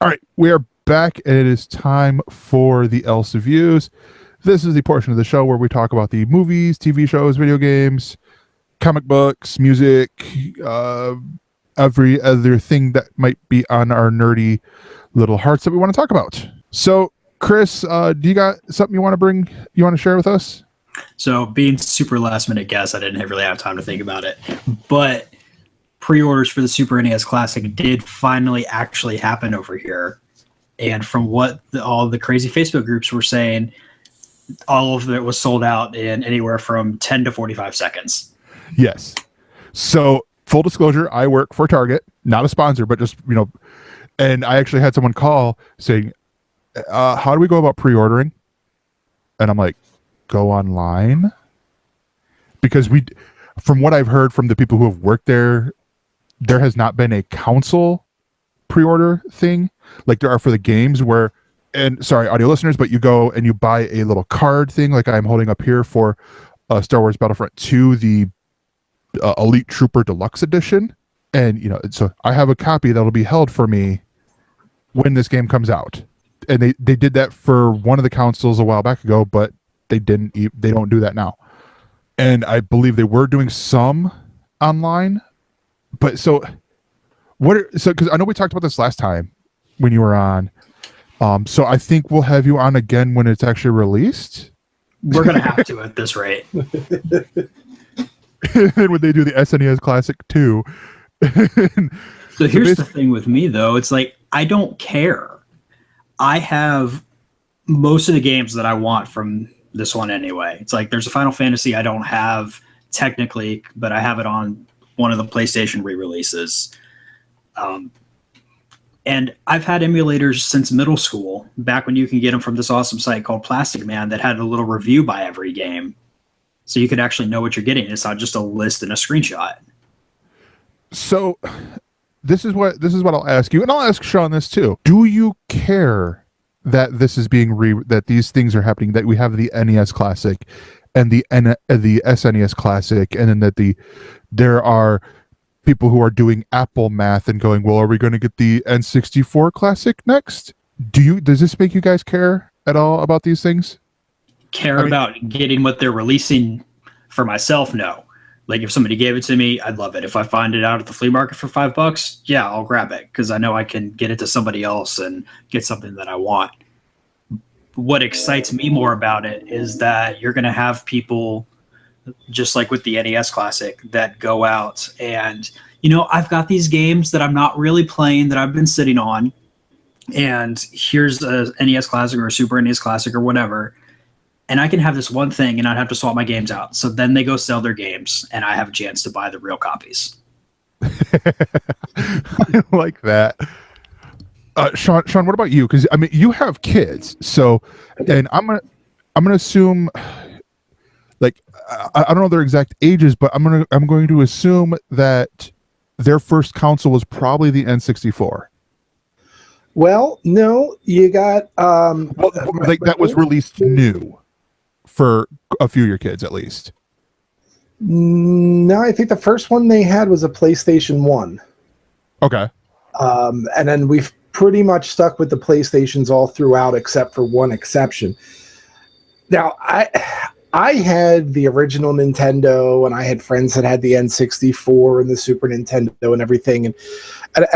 All right, we are back, and it is time for the ElseViews. This is the portion of the show where we talk about the movies, TV shows, video games, comic books, music, every other thing that might be on our nerdy little hearts that we want to talk about. So, Chris, do you got something you want to share with us? So, being super last minute guess, I didn't really have time to think about it, but pre-orders for the Super NES Classic did finally actually happen over here. And from what all the crazy Facebook groups were saying, all of it was sold out in anywhere from 10 to 45 seconds. Yes. So, full disclosure, I work for Target, not a sponsor, but just, and I actually had someone call saying, how do we go about pre-ordering? And I'm like, go online? Because from what I've heard from the people who have worked there has not been a console pre-order thing like there are for the games where, and sorry, audio listeners, but you go and you buy a little card thing like I'm holding up here for Star Wars Battlefront 2, the Elite Trooper Deluxe Edition. And, so I have a copy that'll be held for me when this game comes out. And they did that for one of the consoles a while back ago, but they don't do that now. And I believe they were doing some online. But because I know we talked about this last time when you were on. So I think we'll have you on again when it's actually released. We're going to have to at this rate. And when they do the SNES Classic 2. So here's the thing with me, though. It's like, I don't care. I have most of the games that I want from this one anyway. It's like there's a Final Fantasy I don't have technically, but I have it on one of the PlayStation re-releases. And I've had emulators since middle school, back when you can get them from this awesome site called Plastic Man that had a little review by every game. So you could actually know what you're getting. It's not just a list and a screenshot. So this is what I'll ask you, and I'll ask Sean this too. Do you care that this is being that these things are happening, that we have the NES Classic and the SNES Classic, and then that there are people who are doing Apple math and going, well, are we going to get the N64 Classic next? Does this make you guys care at all about these things? About getting what they're releasing for myself? No. Like if somebody gave it to me, I'd love it. If I find it out at the flea market for $5, yeah, I'll grab it because I know I can get it to somebody else and get something that I want. What excites me more about it is that you're going to have people, just like with the NES Classic, that go out and, I've got these games that I'm not really playing that I've been sitting on, and here's a NES Classic or a Super NES Classic or whatever, and I can have this one thing and not have to swap my games out. So then they go sell their games, and I have a chance to buy the real copies. I like that. Sean, what about you? Because you have kids, so, and I'm gonna assume, like, I don't know their exact ages, but I'm going to assume that their first console was probably the N64. Well, no, you got that was released new for a few of your kids at least. No, I think the first one they had was a PlayStation 1. Okay. And then we've pretty much stuck with the PlayStations all throughout, except for one exception. Now, I had the original Nintendo, and I had friends that had the N64 and the Super Nintendo and everything. And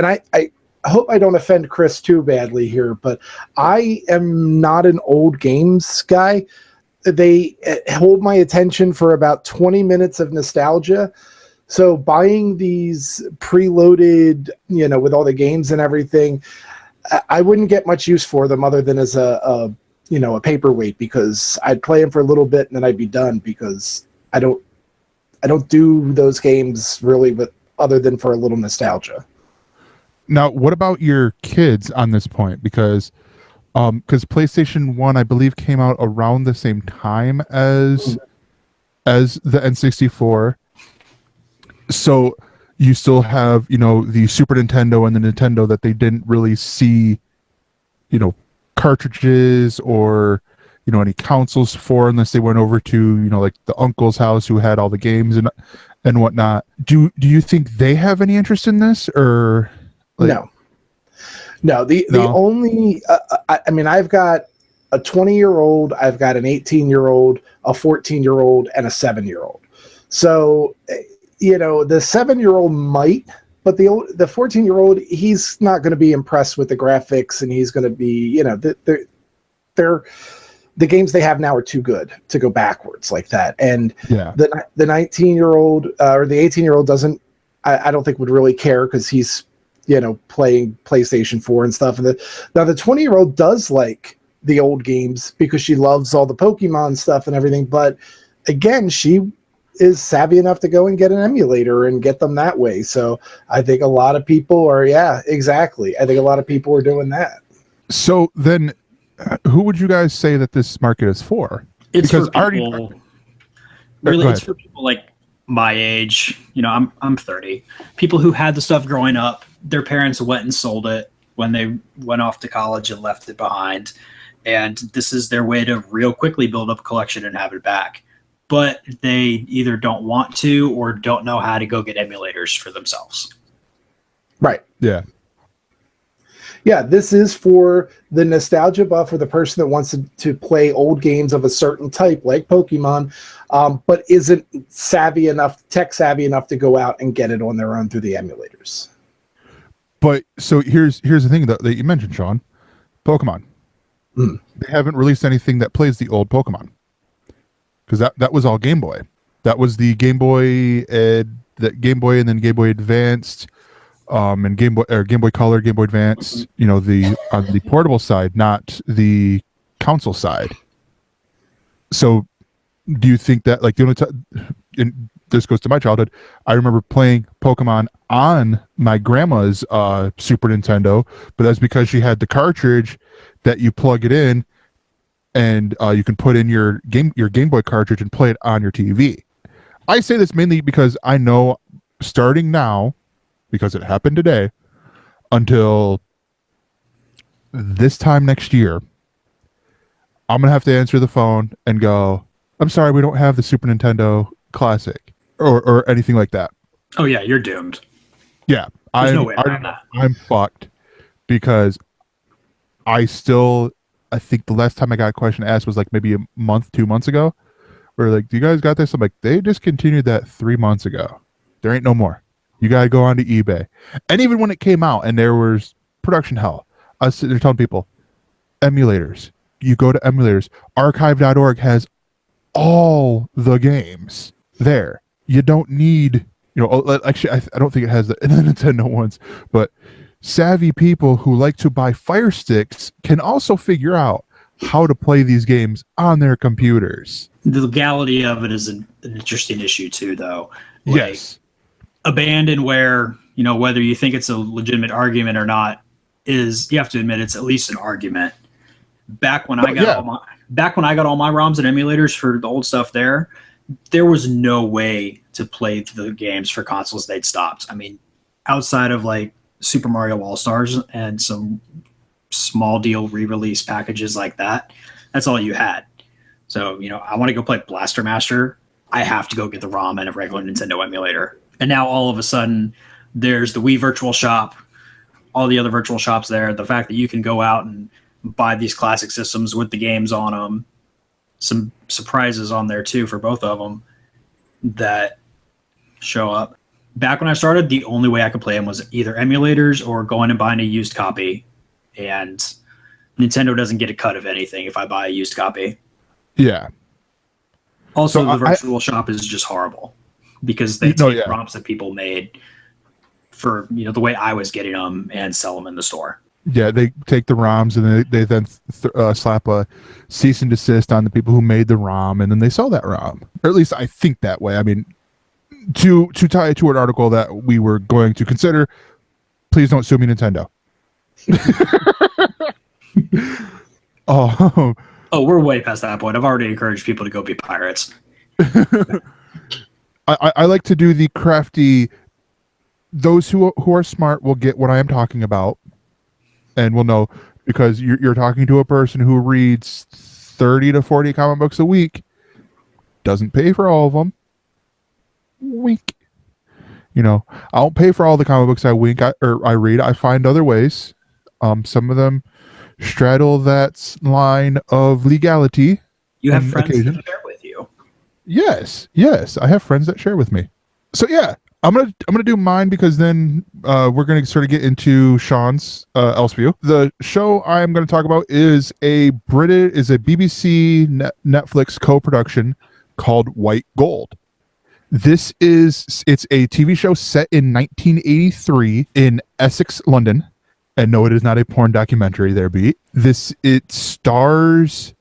I hope I don't offend Chris too badly here, but I am not an old games guy. They hold my attention for about 20 minutes of nostalgia. So buying these preloaded, with all the games and everything, I wouldn't get much use for them other than as a paperweight, because I'd play them for a little bit and then I'd be done, because I don't do those games really, but other than for a little nostalgia. Now, what about your kids on this point? Because PlayStation 1, I believe, came out around the same time as the N64. So you still have, the Super Nintendo and the Nintendo that they didn't really see, cartridges or, any consoles for, unless they went over to, like the uncle's house who had all the games and whatnot. Do you think they have any interest in this, or? No. No, the only I mean, I've got a 20-year-old, I've got an 18-year-old, a 14-year-old, and a 7-year-old. So, you know, the 7-year-old might, but the 14-year-old, he's not going to be impressed with the graphics, and he's going to be, you know, they're the games they have now are too good to go backwards like that. And the 19-year-old or the 18-year-old doesn't, I don't think would really care, because he's, you know, playing PlayStation 4 and stuff. And now the 20-year-old does like the old games because she loves all the Pokemon stuff and everything. But again, she is savvy enough to go and get an emulator and get them that way. So I think a lot of people are, exactly. I think a lot of people are doing that. So then who would you guys say that this market is for? It's because for people, really, it's for people like my age. You know, I'm 30. People who had the stuff growing up, their parents went and sold it when they went off to college and left it behind. And this is their way to real quickly build up a collection and have it back. But they either don't want to or don't know how to go get emulators for themselves. Right. Yeah. Yeah, this is for the nostalgia buff, for the person that wants to play old games of a certain type, like Pokemon, but isn't tech savvy enough to go out and get it on their own through the emulators. But so here's the thing that you mentioned, Sean. Pokemon. They haven't released anything that plays the old Pokemon, because that was all Game Boy. That was the Game Boy Game Boy, and then Game Boy Advanced. And Game Boy Color, Game Boy Advance, you know, on the portable side, not the console side. So, do you think that, like, the only time, and this goes to my childhood, I remember playing Pokemon on my grandma's Super Nintendo, but that's because she had the cartridge that you plug it in, and you can put in your Game Boy cartridge and play it on your TV. I say this mainly because I know, starting now, because it happened today, until this time next year, I'm going to have to answer the phone and go, I'm sorry, we don't have the Super Nintendo Classic or anything like that. Oh, yeah, you're doomed. Yeah. There's no way around that. I'm fucked, because I think the last time I got a question asked was like maybe a month, 2 months ago, where like, do you guys got this? I'm like, they discontinued that 3 months ago. There ain't no more. You got to go onto eBay. And even when it came out and there was production hell, I was sitting there telling people, emulators. You go to emulators. Archive.org has all the games there. You don't need, you know, actually, I don't think it has the Nintendo ones, but savvy people who like to buy Fire Sticks can also figure out how to play these games on their computers. The legality of it is an interesting issue too, though. Like, yes. Abandon where, you know, whether you think it's a legitimate argument or not, is, you have to admit, it's at least an argument. Back when I got all my ROMs and emulators for the old stuff there was no way to play the games for consoles. They'd stopped. I mean, outside of like Super Mario All-Stars and some small deal re-release packages like that, that's all you had. So, you know, I want to go play Blaster Master, I have to go get the ROM and a regular Nintendo emulator. And now all of a sudden, there's the Wii Virtual Shop, all the other virtual shops there. The fact that you can go out and buy these classic systems with the games on them, some surprises on there too for both of them that show up. Back when I started, the only way I could play them was either emulators or going and buying a used copy. And Nintendo doesn't get a cut of anything if I buy a used copy. Yeah. Also, the virtual shop is just horrible, because they take ROMs that people made for, you know, the way I was getting them and sell them in the store. Yeah, they take the ROMs and they then slap a cease and desist on the people who made the ROM, and then they sell that ROM. Or at least I think that way. I mean, to tie it to an article that we were going to consider, please don't sue me, Nintendo. Oh, we're way past that point. I've already encouraged people to go be pirates. I like to do the crafty. Those who are smart will get what I am talking about, and will know, because you're talking to a person who reads 30 to 40 comic books a week, doesn't pay for all of them. Wink. You know, I don't pay for all the comic books I read. I find other ways. Some of them straddle that line of legality. You have on friends occasion. that share with you. Yes, I have friends that share with me. So yeah, I'm gonna do mine because then we're gonna sort of get into Sean's ElseView. The show I'm gonna talk about is a BBC Netflix co-production called White Gold. It's a TV show set in 1983 in Essex, London. And no, it is not a porn documentary there, Beat. It stars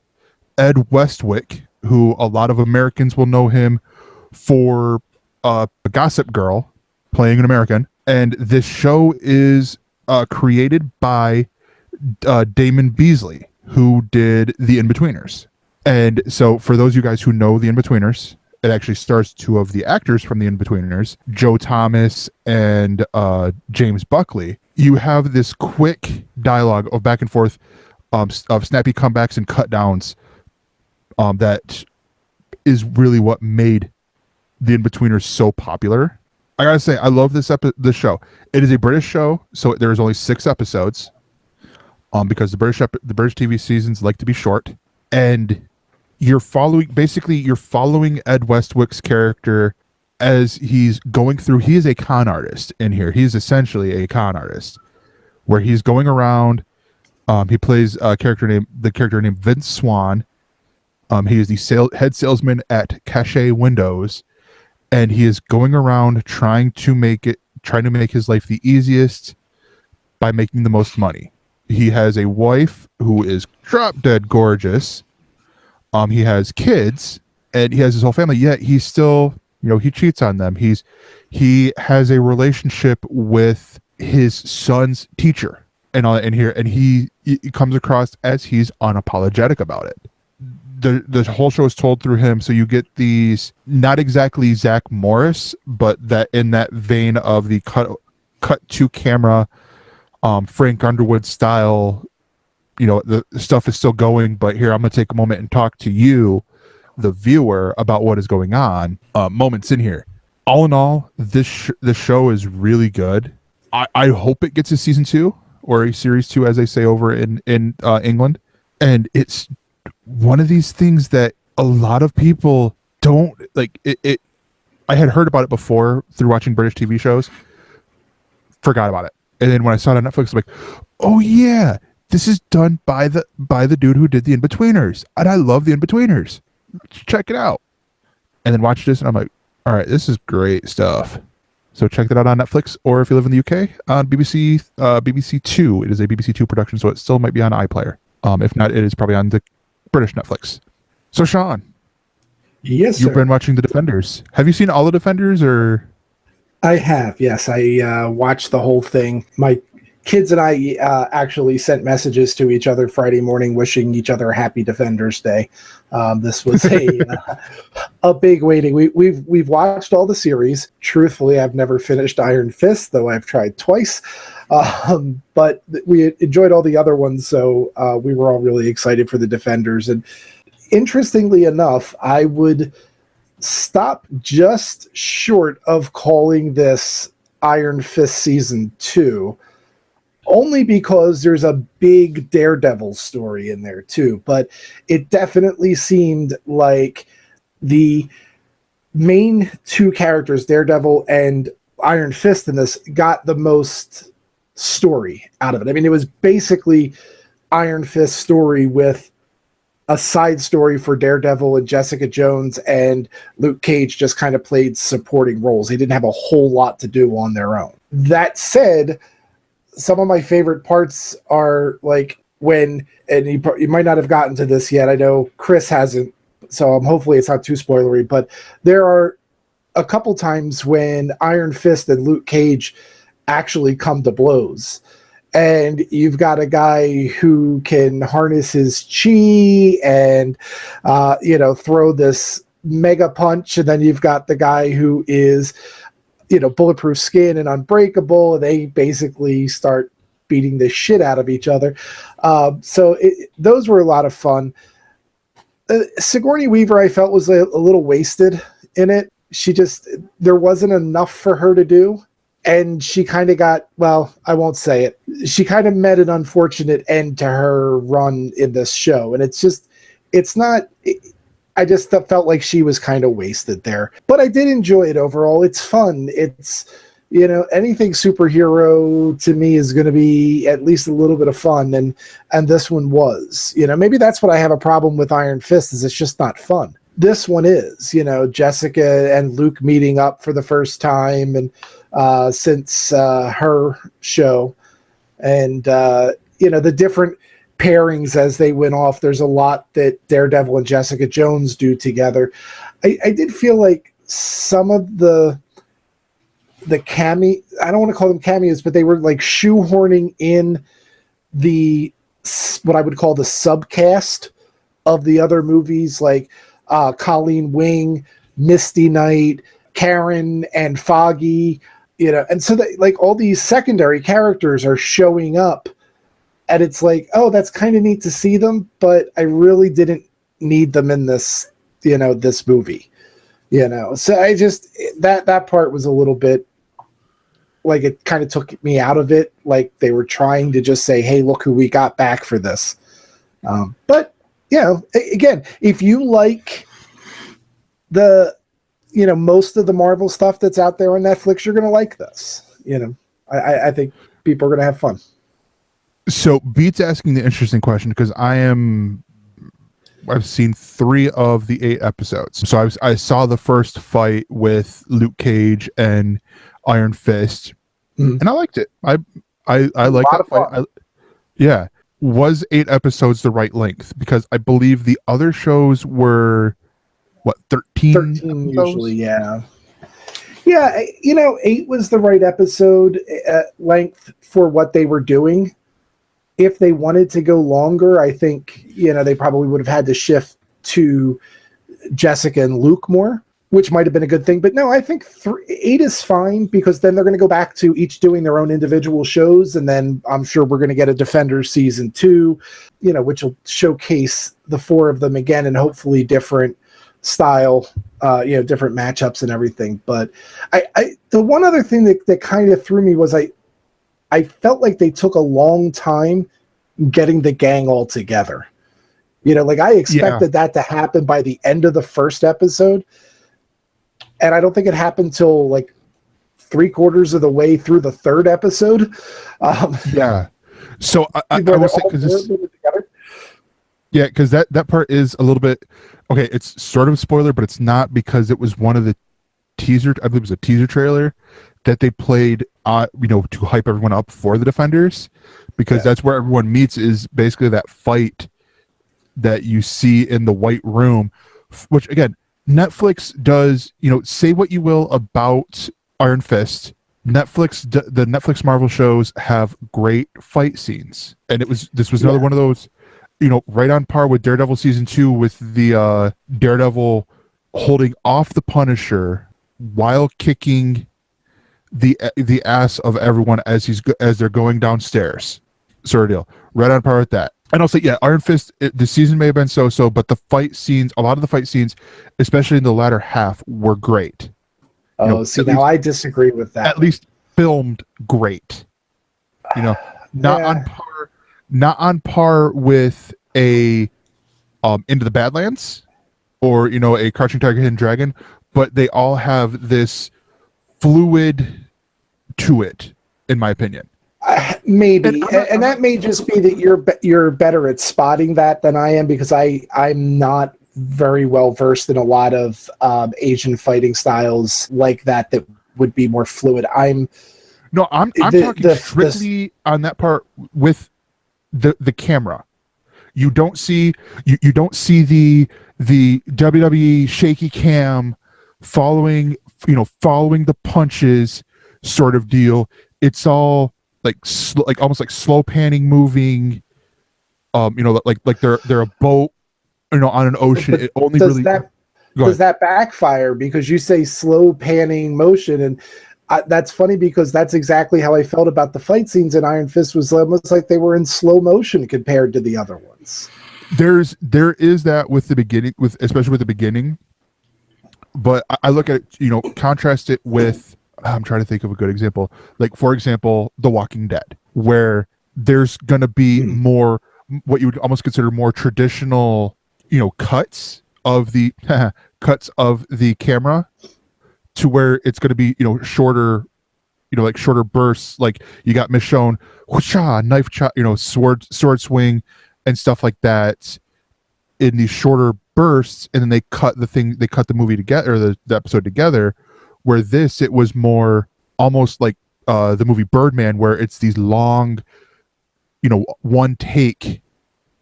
Ed Westwick, who a lot of Americans will know him for Gossip Girl, playing an American. And this show is created by Damon Beasley, who did The In-Betweeners. And so for those of you guys who know The In-Betweeners, it actually stars two of the actors from The In-Betweeners, Joe Thomas and James Buckley. You have this quick dialogue of back and forth of snappy comebacks and cut downs that is really what made The In-Betweeners so popular. I gotta say, I love this show. It is a British show, so there's only 6 episodes because the British TV seasons like to be short. And you're following Ed Westwick's character as he's going through. He is a con artist in here. He's essentially a con artist where he's going around. He plays the character named Vince Swan. He is the head salesman at Cachet Windows, and he is going around trying to make his life the easiest by making the most money. He has a wife who is drop dead gorgeous. He has kids and he has his whole family, yet he's still, he cheats on them. He has a relationship with his son's teacher and all in here, and he comes across as he's unapologetic about it. The whole show is told through him, so you get these, not exactly Zach Morris, but that in that vein of the cut to camera, Frank Underwood style. The stuff is still going, but here I'm going to take a moment and talk to you, the viewer, about what is going on. Moments in here. All in all, this show is really good. I hope it gets a season 2 or a series 2, as they say over in England. And it's one of these things that a lot of people don't like. I had heard about it before through watching British TV shows, forgot about it, and then when I saw it on Netflix, I'm like, oh yeah. This is done by the dude who did The In-Betweeners, and I love The In-Betweeners. Check it out. And then watch this, and I'm like, all right, this is great stuff. So check that out on Netflix, or if you live in the UK, on BBC Two. It is a BBC Two production, so it still might be on iPlayer. If not, it is probably on the British Netflix. So Sean, yes, you've sir. been watching The Defenders. Have you seen all the Defenders, or? I have, yes. I watched the whole thing. My kids and I actually sent messages to each other Friday morning wishing each other a happy Defenders Day. This was a big waiting. We've watched all the series. Truthfully, I've never finished Iron Fist, though I've tried twice. But we enjoyed all the other ones, so we were all really excited for the Defenders. And interestingly enough, I would stop just short of calling this Iron Fist Season 2, only because there's a big Daredevil story in there too. But it definitely seemed like the main 2 characters, Daredevil and Iron Fist, in this got the most story out of it. I mean, it was basically Iron Fist story with a side story for Daredevil and Jessica Jones, and Luke Cage just kind of played supporting roles. They didn't have a whole lot to do on their own. That said, some of my favorite parts are like when, and you might not have gotten to this yet. I know Chris hasn't, so hopefully it's not too spoilery, but there are a couple times when Iron Fist and Luke Cage actually come to blows. And you've got a guy who can harness his chi and, throw this mega punch. And then you've got the guy who is, bulletproof skin and unbreakable. And they basically start beating the shit out of each other. Those were a lot of fun. Sigourney Weaver, I felt, was a little wasted in it. There wasn't enough for her to do. and she kind of got, well, I won't say it. She kind of met an unfortunate end to her run in this show. And I just felt like she was kind of wasted there. But I did enjoy it overall. It's fun. It's, anything superhero to me is going to be at least a little bit of fun. And this one was, maybe that's what I have a problem with Iron Fist, is it's just not fun. This one is, Jessica and Luke meeting up for the first time, and since her show, and the different pairings as they went off. There's a lot that Daredevil and Jessica Jones do together. I did feel like some of the I don't want to call them cameos, but they were like shoehorning in what I would call the subcast of the other movies, like Colleen Wing, Misty Knight, Karen, and Foggy, and so that, like, all these secondary characters are showing up, and it's like, oh, that's kind of neat to see them, but I really didn't need them in this, this movie, so I just, that part was a little bit like, it kind of took me out of it. Like they were trying to just say, hey, look who we got back for this. But again, if you like the, most of the Marvel stuff that's out there on Netflix, you're going to like this. I think people are going to have fun. So Beat's asking the interesting question, because I've seen 3 of the 8 episodes. So I saw the first fight with Luke Cage and Iron Fist, and I liked it. I like that fight. Yeah. Was 8 episodes the right length? Because I believe the other shows were 13 episodes? Usually, yeah. Yeah, 8 was the right episode length for what they were doing. If they wanted to go longer, I think, they probably would have had to shift to Jessica and Luke more, which might have been a good thing. But no, I think 8 is fine, because then they're going to go back to each doing their own individual shows. And then I'm sure we're going to get a Defenders season 2, which will showcase the 4 of them again, and hopefully different style, different matchups and everything. But the one other thing that kind of threw me was I felt like they took a long time getting the gang all together. Like I expected that to happen by the end of the first episode. And I don't think it happened till like 3/4 of the way through the 3rd episode. Yeah. So I will say, because that part is a little bit, okay, it's sort of a spoiler, but it's not, because it was one of the teaser, I believe it was a teaser trailer that they played, to hype everyone up for the Defenders, because that's where everyone meets, is basically that fight that you see in the White Room, which again, Netflix does, say what you will about Iron Fist, the Netflix Marvel shows have great fight scenes. And this was another one of those, right on par with Daredevil season 2, with the Daredevil holding off the Punisher while kicking the ass of everyone as they're going downstairs, sort of deal. Right on par with that. And I'll say, Iron Fist, the season may have been so-so, but the fight scenes, a lot of the fight scenes, especially in the latter half, were great. Now I disagree with that. At least filmed great. Not on par with a Into the Badlands, or a Crouching Tiger, Hidden Dragon, but they all have this fluid to it, in my opinion. Maybe, and that may just be that you're better at spotting that than I am, because I'm not very well versed in a lot of Asian fighting styles like that would be more fluid. I'm talking strictly on that part with the camera. You don't see the WWE shaky cam following the punches sort of deal. It's all like almost like slow panning, moving, like they're a boat, on an ocean. But it only does that backfire, because you say slow panning motion, and that's funny, because that's exactly how I felt about the fight scenes in Iron Fist. Was almost like they were in slow motion compared to the other ones. There is that with the beginning, especially with the beginning. But I look at it, contrast it with I'm trying to think of a good example. Like, for example, The Walking Dead, where there's going to be more, what you would almost consider more traditional, cuts of the cuts of the camera, to where it's going to be, shorter, like shorter bursts. Like you got Michonne, whooshah, knife chop, sword swing and stuff like that in these shorter bursts, and then they cut the movie together, or the episode together. Where it was more almost like the movie Birdman, where it's these long, one take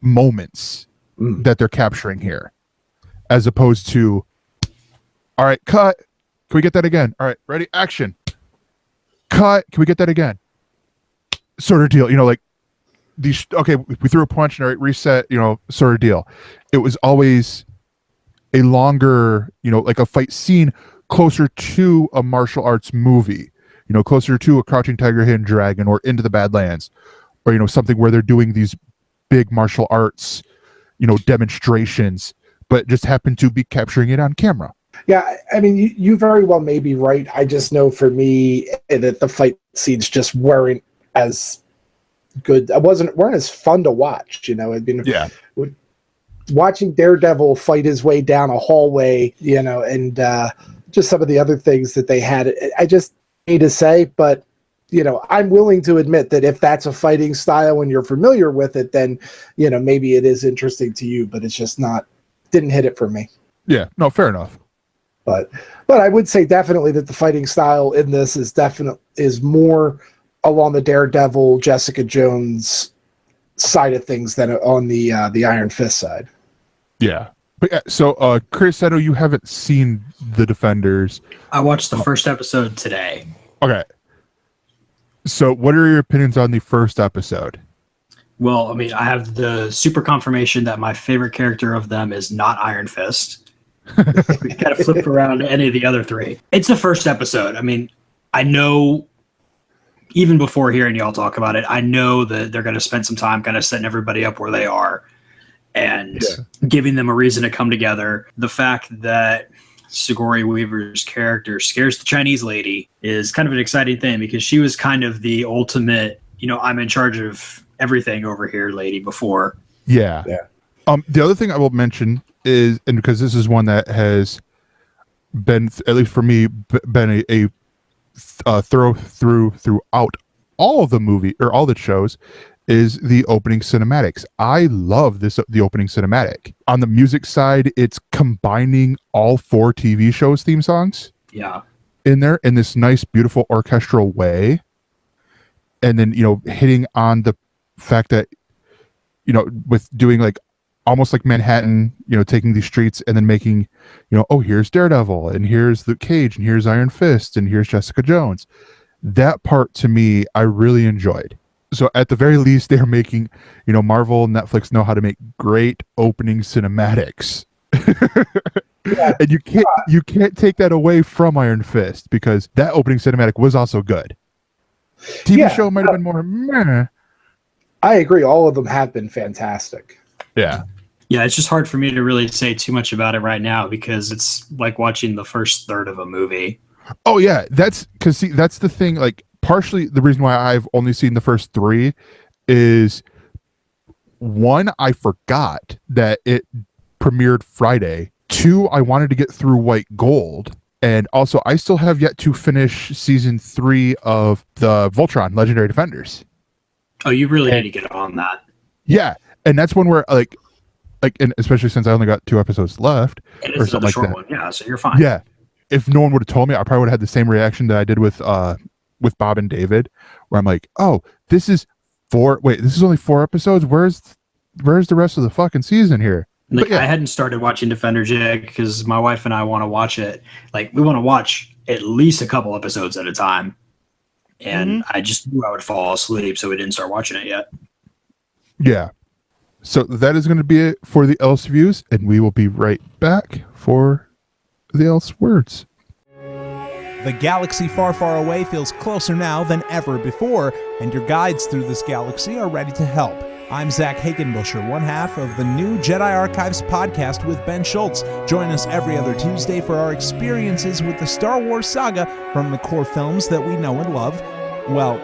moments that they're capturing here, as opposed to, all right, cut. Can we get that again? All right, ready, action. Cut. Can we get that again? Sort of deal. Like these. Okay, we threw a punch. All right, reset. Sort of deal. It was always a longer, like a fight scene, closer to a martial arts movie, closer to a Crouching Tiger, Hidden Dragon, or Into the Badlands, or something where they're doing these big martial arts, demonstrations, but just happen to be capturing it on camera. Yeah, I mean, you very well may be right. I just know for me that the fight scenes just weren't as good. Weren't as fun to watch. Yeah. Watching Daredevil fight his way down a hallway, and just some of the other things that they had. I just hate to say, but I'm willing to admit that if that's a fighting style and you're familiar with it, then maybe it is interesting to you, but it's just didn't hit it for me. Yeah, no, fair enough. But I would say definitely that the fighting style in this is more along the Daredevil, Jessica Jones side of things than on the Iron Fist side. Yeah. But yeah, so Chris, I know you haven't seen The Defenders. I watched the first episode today. Okay. So what are your opinions on the first episode? Well, I mean, I have the super confirmation that my favorite character of them is not Iron Fist. We kind of flip around to any of the other three. It's the first episode. I mean, I know, even before hearing y'all talk about it, I know that they're going to spend some time kind of setting everybody up where they are and giving them a reason to come together. The fact that Sigourney Weaver's character scares the Chinese lady is kind of an exciting thing, because she was kind of the ultimate, I'm in charge of everything over here lady before. Yeah. The other thing I will mention is, and because this is one that has been, at least for me, been a throughout all of the movie, or all the shows, is the opening cinematics. I love the opening cinematic. On the music side, it's combining all 4 TV shows theme songs in there in this nice, beautiful orchestral way. And then, hitting on the fact that, with doing like almost like Manhattan, taking these streets and then making, oh, here's Daredevil, and here's Luke Cage, and here's Iron Fist, and here's Jessica Jones. That part, to me, I really enjoyed. So at the very least, they're making, Marvel and Netflix know how to make great opening cinematics. And you can't take that away from Iron Fist, because that opening cinematic was also good. TV show might have been more meh. I agree. All of them have been fantastic. Yeah. Yeah, it's just hard for me to really say too much about it right now, because it's like watching the first third of a movie. Oh yeah, that's the thing. Like, partially the reason why I've only seen the first 3 is, one, I forgot that it premiered Friday. 2, I wanted to get through White Gold, and also I still have yet to finish season 3 of the Voltron Legendary Defenders. Oh, you really need to get on that. Yeah, and that's one where like, and especially since I only got 2 episodes left, or something like that. One. Yeah, so you're fine. Yeah, if no one would have told me, I probably would have had the same reaction that I did with Bob and David, where I'm like, oh, this is only 4 episodes. Where's the rest of the fucking season here? Like, I hadn't started watching Defenders yet, because my wife and I want to watch it. Like, we want to watch at least a couple episodes at a time. And I just knew I would fall asleep, so we didn't start watching it yet. Yeah. So that is going to be it for the ElseViews, and we will be right back for the Else Words. The galaxy far, far away feels closer now than ever before, and your guides through this galaxy are ready to help. I'm Zach Hagenbusher, one half of the new Jedi Archives podcast with Ben Schultz. Join us every other Tuesday for our experiences with the Star Wars saga, from the core films that we know and love, well,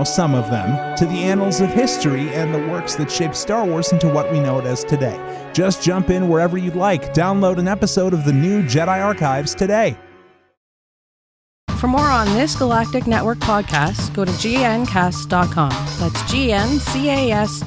some of them, to the annals of history and the works that shaped Star Wars into what we know it as today. Just jump in wherever you'd like. Download an episode of the new Jedi Archives today. For more on this Galactic Network podcast, go to gncast.com. That's GNCASTS.com.